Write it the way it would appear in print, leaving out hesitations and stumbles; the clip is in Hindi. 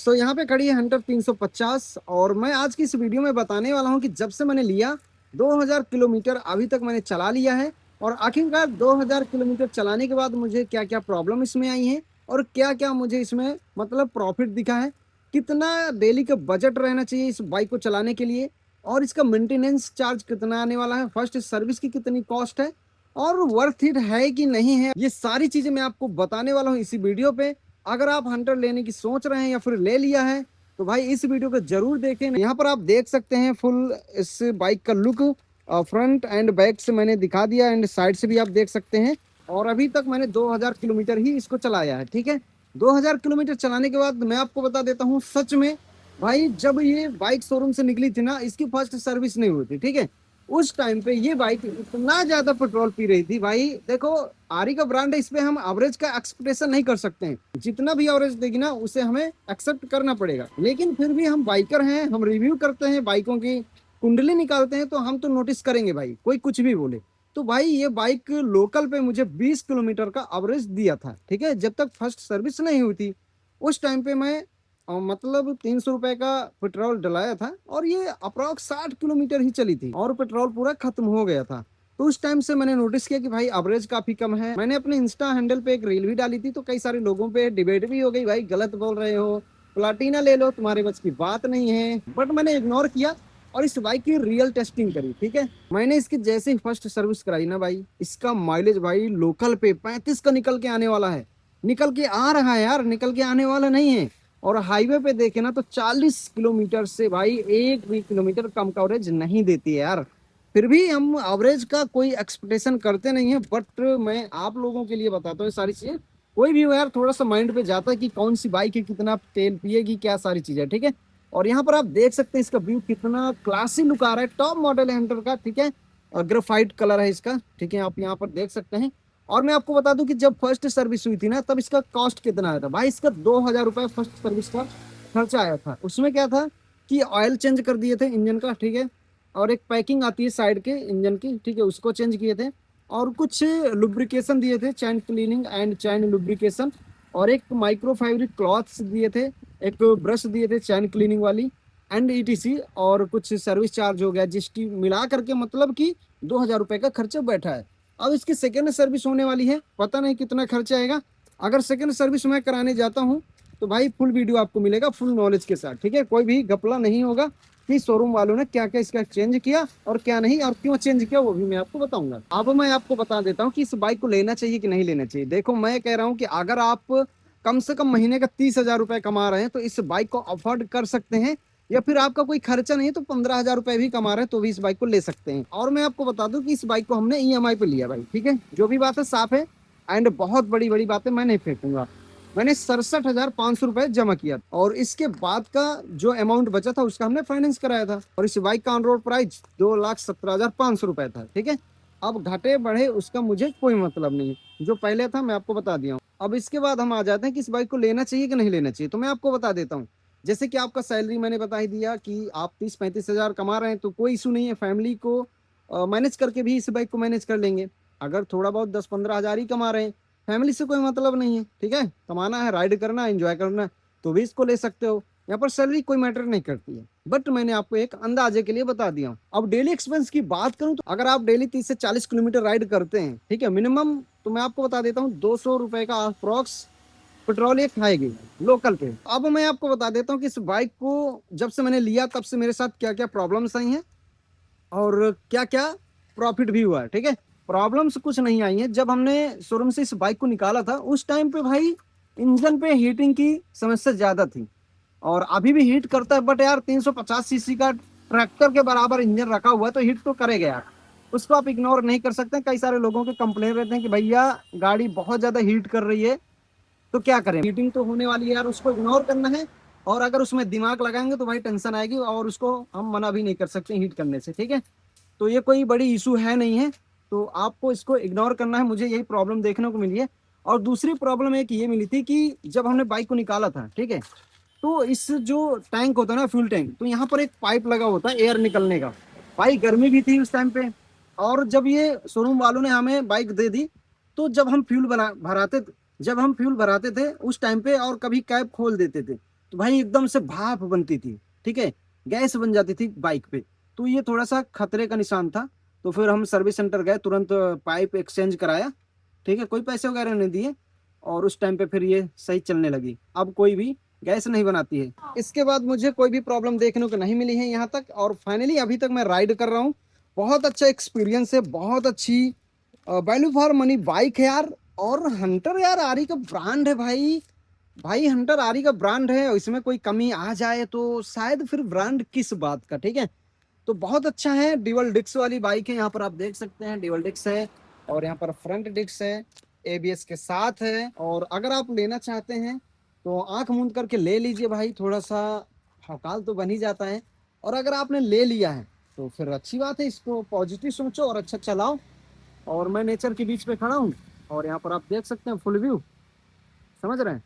यहाँ पे खड़ी है हंटर 350 और मैं आज की इस वीडियो में बताने वाला हूँ कि जब से मैंने लिया 2000 किलोमीटर अभी तक मैंने चला लिया है। और आखिरकार 2000 किलोमीटर चलाने के बाद मुझे क्या क्या प्रॉब्लम इसमें आई है और क्या क्या मुझे इसमें मतलब प्रॉफिट दिखा है, कितना डेली का बजट रहना चाहिए इस बाइक को चलाने के लिए, और इसका मेंटेनेंस चार्ज कितना आने वाला है, फर्स्ट सर्विस की कितनी कॉस्ट है और वर्थ इट है कि नहीं है, ये सारी चीजें मैं आपको बताने वाला हूँ इसी वीडियो पे। अगर आप हंटर लेने की सोच रहे हैं या फिर ले लिया है तो भाई इस वीडियो को जरूर देखें। यहाँ पर आप देख सकते हैं फुल इस बाइक का लुक, फ्रंट एंड बैक से मैंने दिखा दिया एंड साइड से भी आप देख सकते हैं। और अभी तक मैंने 2000 किलोमीटर ही इसको चलाया है, ठीक है। 2000 किलोमीटर चलाने के बाद मैं आपको बता देता हूँ, सच में भाई जब ये बाइक शोरूम से निकली थी ना, इसकी फर्स्ट सर्विस नहीं हुई थी, ठीक है। उस टाइम पे ये बाइक इतना ज्यादा पेट्रोल पी रही थी भाई। देखो, आरी का ब्रांड है, इस पे हम एवरेज का एक्सपेक्टेशन नहीं कर सकते हैं, जितना भी एवरेज देगी ना उसे हमें एक्सेप्ट करना पड़ेगा। लेकिन फिर भी हम बाइकर हैं, हम रिव्यू करते हैं, बाइकों की कुंडली निकालते हैं, तो हम तो नोटिस करेंगे भाई, कोई कुछ भी बोले। तो भाई ये बाइक लोकल पे मुझे 20 किलोमीटर का एवरेज दिया था, ठीक है, जब तक फर्स्ट सर्विस नहीं हुई थी। उस टाइम पे मैं मतलब 300 रुपए का पेट्रोल डलाया था और ये अप्रॉक्स 60 किलोमीटर ही चली थी और पेट्रोल पूरा खत्म हो गया था। तो उस टाइम से मैंने नोटिस किया कि भाई एवरेज काफी कम है। मैंने अपने इंस्टा हैंडल पे एक रील भी डाली थी, तो कई सारे लोगों पे डिबेट भी हो गई, भाई गलत बोल रहे हो, प्लाटीना ले लो, तुम्हारे बस की बात नहीं है। बट मैंने इग्नोर किया और इस बाइक की रियल टेस्टिंग करी, ठीक है। मैंने इसकी जैसे ही फर्स्ट सर्विस कराई ना भाई, इसका माइलेज भाई लोकल पे 35 का निकल के आने वाला है। निकल के आ रहा है यार, निकल के आने वाला नहीं है। और हाईवे पे देखे ना तो 40 किलोमीटर से भाई एक भी किलोमीटर कम कवरेज नहीं देती है यार। फिर भी हम एवरेज का कोई एक्सपेक्टेशन करते नहीं है, बट मैं आप लोगों के लिए बताता हूँ ये सारी चीजें। कोई भी हो यार, थोड़ा सा माइंड पे जाता है कि कौन सी बाइक है, कितना तेल पिएगी, क्या सारी चीजें, ठीक है। और यहाँ पर आप देख सकते हैं इसका व्यू कितना क्लासी लुक आ रहा है, टॉप मॉडल है हंटर का, ठीक है। और ग्रेफाइट कलर है इसका, ठीक है, आप यहाँ पर देख सकते हैं। और मैं आपको बता दूं कि जब फर्स्ट सर्विस हुई थी ना, तब इसका कॉस्ट कितना आया था भाई, इसका 2000 रुपये फर्स्ट सर्विस का खर्चा आया था। उसमें क्या था कि ऑयल चेंज कर दिए थे इंजन का, ठीक है। और एक पैकिंग आती है साइड के इंजन की, ठीक है, उसको चेंज किए थे। और कुछ लुब्रिकेशन दिए थे, चैन क्लीनिंग एंड चैन लुब्रिकेशन। और एक माइक्रोफाइब्रिक क्लॉथ्स दिए थे, एक ब्रश दिए थे चैन क्लीनिंग वाली एंड ईटीसी। और कुछ सर्विस चार्ज हो गया, जीएसटी मिला करके मतलब कि 2000 रुपये का खर्चा बैठा है। अब इसकी सेकेंड सर्विस होने वाली है, पता नहीं कितना खर्चा आएगा। अगर सेकेंड सर्विस मैं कराने जाता हूँ तो भाई फुल वीडियो आपको मिलेगा फुल नॉलेज के साथ, ठीक है। कोई भी घपला नहीं होगा कि शोरूम वालों ने क्या क्या इसका चेंज किया और क्या नहीं, और क्यों चेंज किया वो भी मैं आपको बताऊंगा। अब मैं आपको बता देता हूँ कि इस बाइक को लेना चाहिए कि नहीं लेना चाहिए। देखो, मैं कह रहा हूँ कि अगर आप कम से कम महीने का 30,000 रुपये कमा रहे हैं तो इस बाइक को अफोर्ड कर सकते हैं। या फिर आपका कोई खर्चा नहीं है तो 15,000 रुपये भी कमा रहे हैं तो भी इस बाइक को ले सकते हैं। और मैं आपको बता दूं कि इस बाइक को हमने ईएमआई पे लिया भाई, ठीक है, जो भी बात है साफ है। एंड बहुत बड़ी बड़ी बातें मैं नहीं फेंकूंगा। मैंने 67,500 रुपये जमा किया और इसके बाद का जो अमाउंट बचा था उसका हमने फाइनेंस कराया था। और इस बाइक का ऑन रोड प्राइस 2,17,500 रुपये था, ठीक है। अब घटे बढ़े उसका मुझे कोई मतलब नहीं है, जो पहले था मैं आपको बता दिया हूँ। अब इसके बाद हम आ जाते हैं कि इस बाइक को लेना चाहिए कि नहीं लेना चाहिए। तो मैं आपको बता देता हूँ, जैसे कि आपका सैलरी मैंने बता ही दिया कि आप 30-35 हजार कमा रहे हैं तो कोई इशू नहीं है, फैमिली को मैनेज करके भी इस बाइक को मैनेज कर लेंगे। अगर थोड़ा बहुत 10-15 हजार ही कमा रहे हैं, फैमिली से कोई मतलब नहीं है, ठीक है, कमाना है, राइड करना है, एंजॉय करना है, तो भी इसको ले सकते हो। यहाँ पर सैलरी कोई मैटर नहीं करती है, बट मैंने आपको एक अंदाजे के लिए बता दिया हूँ। अब डेली एक्सपेंस की बात करूँ तो अगर आप डेली 30 से 40 किलोमीटर राइड करते हैं, ठीक है, मिनिमम, तो मैं आपको बता देता हूँ 200 रुपए का अप्रोक्स पेट्रोल ये खाएगी लोकल पे। अब मैं आपको बता देता हूँ कि इस बाइक को जब से मैंने लिया तब से मेरे साथ क्या क्या प्रॉब्लम्स आई हैं और क्या क्या प्रॉफिट भी हुआ है, ठीक है। प्रॉब्लम्स कुछ नहीं आई हैं। जब हमने शोरूम से इस बाइक को निकाला था उस टाइम पे भाई इंजन पे हीटिंग की समस्या ज्यादा थी और अभी भी हीट करता है, बट यार 350 सीसी का ट्रैक्टर के बराबर इंजन रखा हुआ है तो हीट तो करेगा यार, उसको आप इग्नोर नहीं कर सकते। कई सारे लोगों के कंप्लेन रहते हैं कि भैया गाड़ी बहुत ज्यादा हीट कर रही है, तो क्या करें, मीटिंग तो होने वाली है यार, उसको इग्नोर करना है। और अगर उसमें दिमाग लगाएंगे तो भाई टेंशन आएगी और उसको हम मना भी नहीं कर सकते हीट करने से, ठीक है। तो ये कोई बड़ी इशू है नहीं है, तो आपको इसको इग्नोर करना है। मुझे यही प्रॉब्लम देखने को मिली है। और दूसरी प्रॉब्लम एक ये मिली थी कि जब हमने बाइक को निकाला था, ठीक है, तो इस जो टैंक होता है ना, फ्यूल टैंक, तो यहाँ पर एक पाइप लगा होता है एयर निकलने का। भाई गर्मी भी थी उस टाइम पे, और जब ये शोरूम वालों ने हमें बाइक दे दी तो जब हम फ्यूल भराते थे उस टाइम पे, और कभी कैप खोल देते थे, तो भाई एकदम से भाप बनती थी, ठीक है, गैस बन जाती थी बाइक पे। तो ये थोड़ा सा खतरे का निशान था। तो फिर हम सर्विस सेंटर गए, तुरंत पाइप एक्सचेंज कराया, ठीक है, कोई पैसे वगैरह नहीं दिए। और उस टाइम पे फिर ये सही चलने लगी। अब कोई भी गैस नहीं बनाती है। इसके बाद मुझे कोई भी प्रॉब्लम देखने को नहीं मिली है यहाँ तक। और फाइनली अभी तक मैं राइड कर रहा हूँ। बहुत अच्छा एक्सपीरियंस है, बहुत अच्छी वैल्यू फॉर मनी बाइक है यार। और हंटर यार आरी का ब्रांड है भाई। भाई हंटर आरी का ब्रांड है, इसमें कोई कमी आ जाए तो शायद फिर ब्रांड किस बात का, ठीक है। तो बहुत अच्छा है, ड्यूल डिस्क वाली बाइक है। यहाँ पर आप देख सकते हैं ड्यूल डिस्क है, और यहाँ पर फ्रंट डिस्क है, एबीएस के साथ है। और अगर आप लेना चाहते हैं तो आंख मूंद करके ले लीजिए भाई, थोड़ा सा हौकाल तो बन ही जाता है। और अगर आपने ले लिया है तो फिर अच्छी बात है, इसको पॉजिटिव सोचो और अच्छा चलाओ। और मैं नेचर के बीच पे खड़ा हूँ, और यहाँ पर आप देख सकते हैं फुल व्यू, समझ रहे हैं।